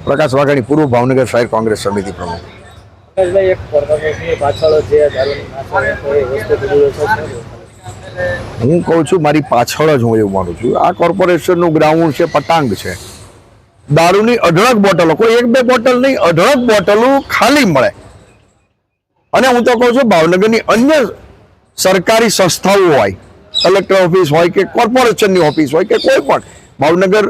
પ્રકાશ વાઘાણી, પૂર્વ ભાવનગર શહેર કોંગ્રેસ સમિતિ પ્રમુખ. હું કહું છું મારી પાછળ જ હું એવું માનું છું. આ કોર્પોરેશનનું ગ્રાઉન્ડ છે, પટાંગ છે. દારૂની અઢળક બોટલો, કોઈ એક બે બોટલ નહીં, અઢળક બોટલો ખાલી મળે. અને હું તો કહું છું ભાવનગરની અન્ય સરકારી સંસ્થાઓ હોય, કલેક્ટર ઓફિસ હોય કે કોર્પોરેશનની ઓફિસ હોય કે કોઈ પણ ભાવનગર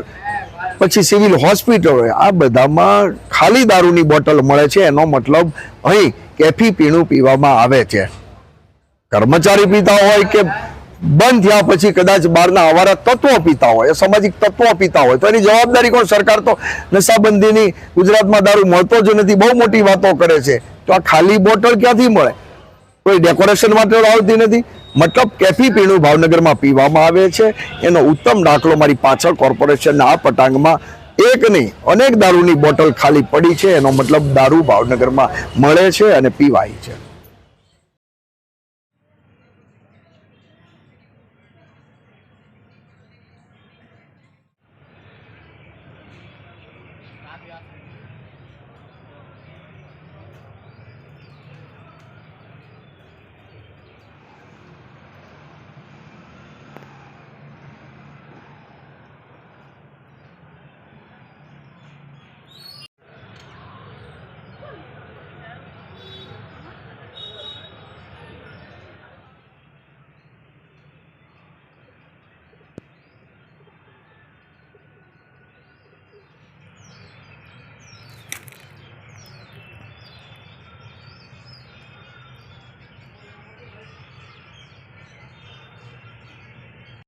પછી સિવિલ હોસ્પિટલ હોય, આ બધામાં ખાલી દારૂની બોટલ મળે છે. એનો મતલબ અહીં કેફી પીણું પીવામાં આવે છે. કર્મચારી પીતા હોય કે બંધ થયા પછી કદાચ બહારના આવારા તત્વો પીતા હોય, સામાજિક તત્વો પીતા હોય, તો એની જવાબદારી કોણ? સરકાર તો નશાબંધીની ગુજરાતમાં દારૂ મળતો જ નથી, બહુ મોટી વાતો કરે છે. તો આ ખાલી બોટલ ક્યાંથી મળે? કોઈ ડેકોરેશન માટે આવતી નથી. મતલબ કેફી પીણું ભાવનગરમાં પીવામાં આવે છે. એનો ઉત્તમ દાખલો મારી પાછળ કોર્પોરેશનના આ પટાંગમાં એક નહીં અનેક દારૂની બોટલ ખાલી પડી છે. એનો મતલબ દારૂ ભાવનગરમાં મળે છે અને પીવાય છે.